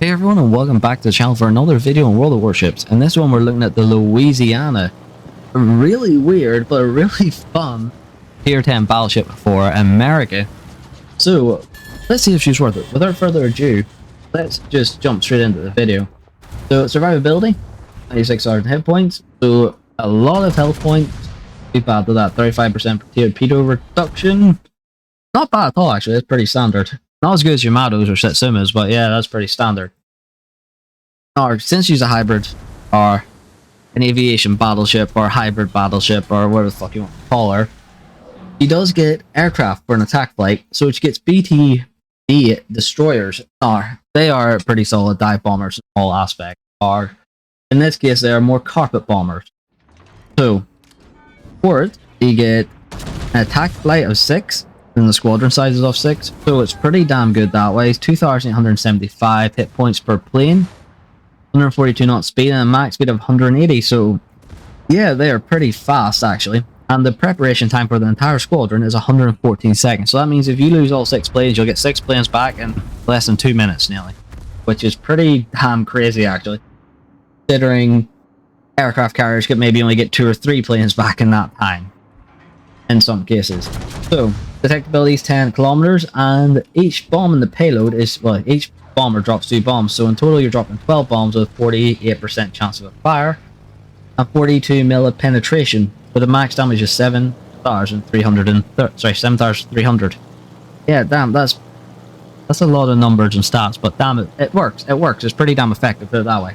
Hey everyone, and welcome back to the channel for another video on World of Warships. And this one we're looking at the Louisiana. A really weird but a really fun tier 10 battleship for America. So let's see if she's worth it. Without further ado, let's just jump straight into the video. So survivability, 96,000 hit points, so a lot of health points. We've added that 35% torpedo reduction. Not bad at all actually, it's pretty standard. Not as good as Yamatos or Setsumas, but yeah, that's pretty standard. Or since she's a hybrid, or an aviation battleship, or hybrid battleship, or whatever the fuck you want to call her, she does get aircraft for an attack flight, so she gets BTB destroyers. They are pretty solid dive bombers in all aspects. Or in this case, they are more carpet bombers. So for it, you get an attack flight of 6. And the squadron sizes of 6, so it's pretty damn good that way. It's 2,875 hit points per plane, 142 knot speed, and a max speed of 180. So yeah, they are pretty fast actually. And the preparation time for the entire squadron is 114 seconds. So that means if you lose all 6 planes, you'll get 6 planes back in less than 2 minutes nearly, which is pretty damn crazy actually, considering aircraft carriers could maybe only get 2 or 3 planes back in that time in some cases. So detectability is 10 kilometers, and each bomb in the payload is, well, each bomber drops 2 bombs, so in total you're dropping 12 bombs with 48% chance of a fire and 42 mil of penetration, with a max damage of 7,300. Yeah, damn, that's a lot of numbers and stats, but damn it, it works. It's pretty damn effective, put it that way.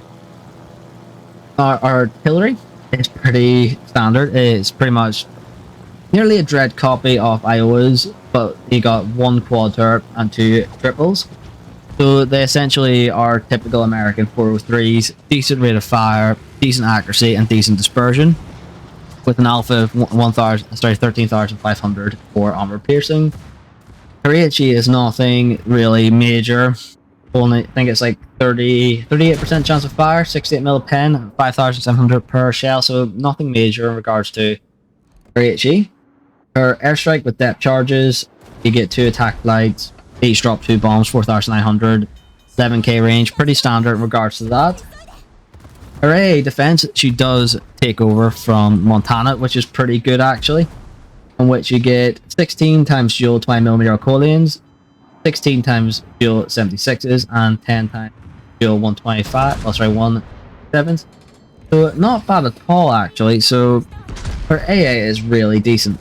Our artillery is pretty standard. It's pretty much nearly a dread copy of Iowa's, but you got 1 quad turret and 2 triples. So they essentially are typical American 403s, decent rate of fire, decent accuracy, and decent dispersion, with an alpha of 13,500 for armor piercing. Her HE is nothing really major. I think it's like 38% chance of fire, 68 mil pen, 5,700 per shell, so nothing major in regards to her HE. Her airstrike with depth charges, you get 2 attack flights, each drop 2 bombs, 4,900, 7k range, pretty standard in regards to that. Her AA defense, she does take over from Montana, which is pretty good actually, in which you get 16 times dual 20mm Collians, 16 times dual 76s, and 10 times dual 117s. So not bad at all actually. So her AA is really decent.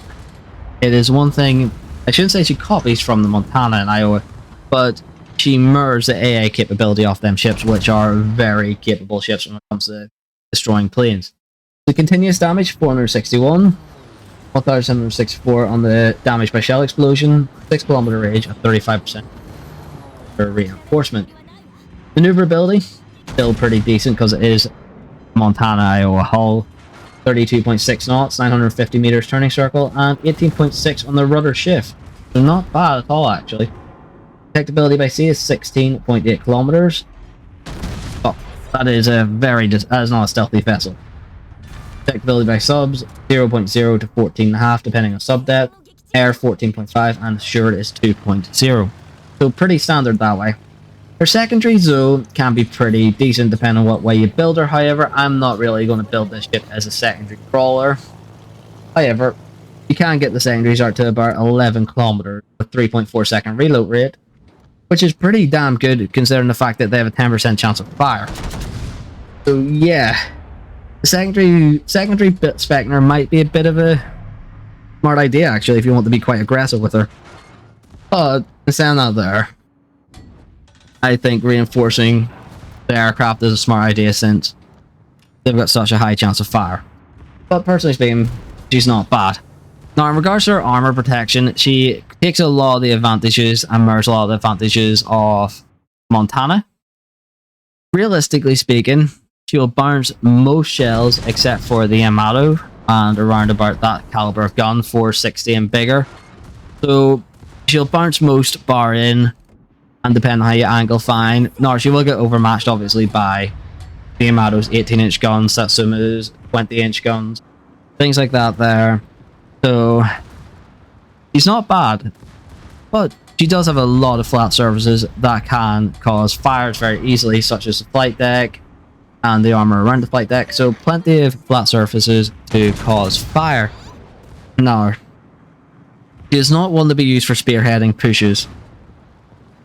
It is one thing, I shouldn't say she copies from the Montana and Iowa, but she mirrors the AA capability of them ships, which are very capable ships when it comes to destroying planes. The continuous damage, 461, 1,764 on the damage by shell explosion, 6 kilometer range at 35% for reinforcement. Maneuverability, still pretty decent because it is Montana Iowa hull. 32.6 knots, 950 meters turning circle, and 18.6 on the rudder shift. So not bad at all actually. Detectability by sea is 16.8 kilometers. Oh, that is not a stealthy vessel. Detectability by subs 0.0 to 14.5 depending on sub depth. Air 14.5, and assured is 2.0. So pretty standard that way. Her secondary though can be pretty decent depending on what way you build her. However, I'm not really going to build this ship as a secondary crawler. However, you can get the secondaries out to about 11 kilometers with 3.4 second reload rate, which is pretty damn good considering the fact that they have a 10% chance of fire. So yeah, the secondary Spectre might be a bit of a smart idea actually if you want to be quite aggressive with her. But instead of there, I think reinforcing the aircraft is a smart idea since they've got such a high chance of fire. But personally speaking, she's not bad. Now in regards to her armor protection, she takes a lot of the advantages and mirrors a lot of the advantages of Montana. Realistically speaking, she'll bounce most shells except for the Yamato and around about that caliber of gun, 460 and bigger. So she'll bounce most bar in, and depending on how you angle fine. Now she will get overmatched obviously by the Yamato's 18-inch guns, Satsuma's 20-inch guns, things like that there. So she's not bad, but She does have a lot of flat surfaces that can cause fires very easily, such as the flight deck and the armor around the flight deck. So plenty of flat surfaces to cause fire. Now, she is not one to be used for spearheading pushes.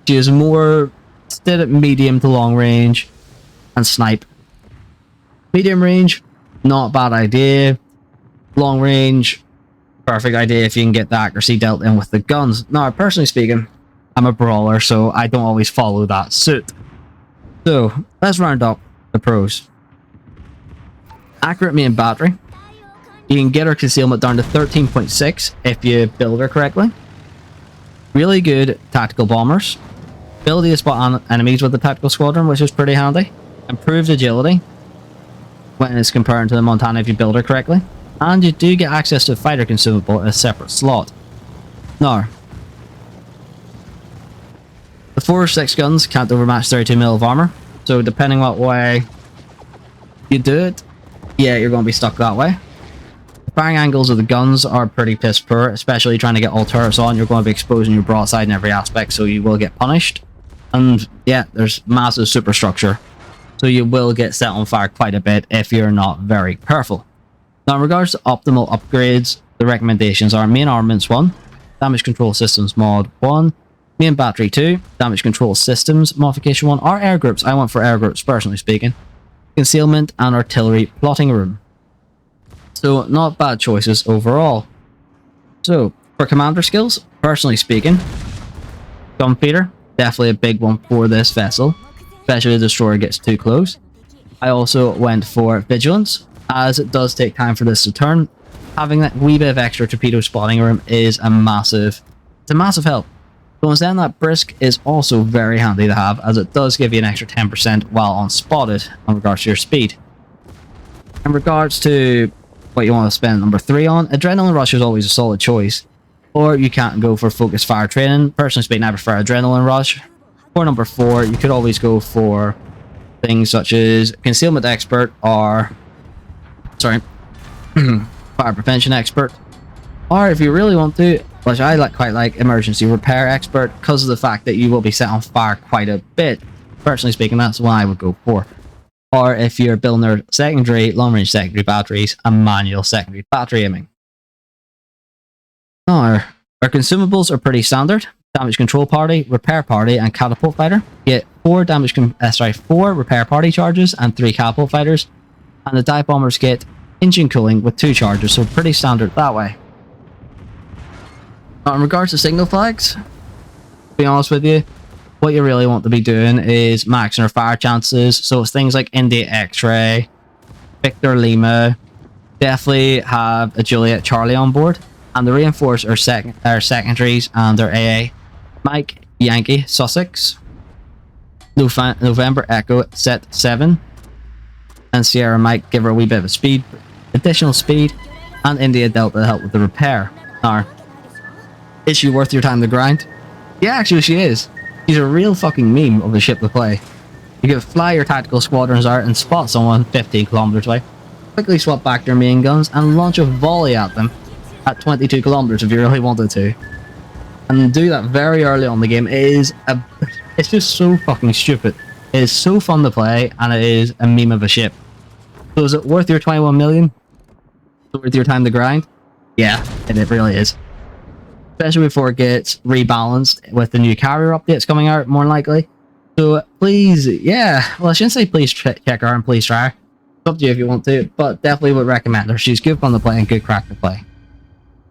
She is more stead at medium to long range and snipe. Medium range, not a bad idea. Long range, perfect idea if you can get the accuracy dealt in with the guns. Now, personally speaking, I'm a brawler, so I don't always follow that suit. So, let's round up the pros. Accurate main battery. You can get her concealment down to 13.6 if you build her correctly. Really good tactical bombers. Ability to spot enemies with the tactical squadron, which is pretty handy. Improved agility when it's compared to the Montana if you build her correctly. And you do get access to a fighter consumable in a separate slot. Now, the 4/6 guns can't overmatch 32mm of armor, so depending what way you do it, yeah, you're going to be stuck that way. The firing angles of the guns are pretty piss poor, especially trying to get all turrets on. You're going to be exposing your broadside in every aspect, so you will get punished. And yeah, there's massive superstructure, so you will get set on fire quite a bit if you're not very careful. Now, in regards to optimal upgrades, the recommendations are main armaments 1, damage control systems mod 1, main battery 2, damage control systems modification 1, or air groups. I went for air groups, personally speaking. Concealment and artillery plotting room. So, not bad choices overall. So, for commander skills, personally speaking, gun feeder, definitely a big one for this vessel, especially if the destroyer gets too close. I also went for vigilance, as it does take time for this to turn. Having that wee bit of extra torpedo spotting room is a massive help. So instead, that brisk is also very handy to have, as it does give you an extra 10% while unspotted in regards to your speed. In regards to what you want to spend number 3 on, adrenaline rush is always a solid choice, or you can't go for focused fire training. Personally speaking, I prefer adrenaline rush. For number 4, you could always go for things such as concealment expert or fire prevention expert, or if you really want to, which I quite like, emergency repair expert, because of the fact that you will be set on fire quite a bit. Personally speaking, that's what I would go for. Or if you're building their secondary, long-range secondary batteries, and manual secondary battery aiming. Now, our consumables are pretty standard. Damage control party, repair party, and catapult fighter. You get 4 repair party charges and 3 catapult fighters, and the dive bombers get engine cooling with 2 charges, so pretty standard that way. Now, in regards to signal flags, to be honest with you, what you really want to be doing is maxing your fire chances. So it's things like India X-Ray, Victor Lima, definitely have a Juliet Charlie on board, and the reinforce our secondaries and our AA. Mike Yankee Sussex, November Echo set 7, and Sierra Mike give her a wee bit of speed, additional speed, and India Delta to help with the repair. Now, is she worth your time to grind? Yeah, actually she is. She's a real fucking meme of a ship to play. You can fly your tactical squadrons out and spot someone 15 kilometers away, quickly swap back to your main guns and launch a volley at them at 22 kilometers if you really wanted to. And do that very early on the game. It's just so fucking stupid. It is so fun to play, and it is a meme of a ship. So is it worth your 21 million? Worth your time to grind? Yeah, it really is. Especially before it gets rebalanced with the new carrier updates coming out, more than likely. So please, yeah, well, I shouldn't say please check her and please try her. It's up to you if you want to, but definitely would recommend her. She's good fun to play and good crack to play.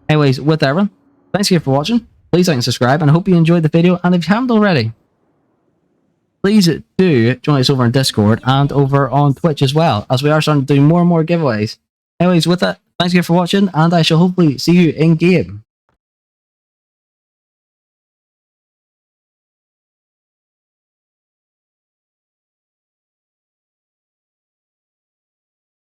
Anyways, with everyone, thanks again for watching. Please like and subscribe, and I hope you enjoyed the video. And if you haven't already, please do join us over on Discord and over on Twitch as well, as we are starting to do more and more giveaways. Anyways, with that, thanks again for watching, and I shall hopefully see you in game.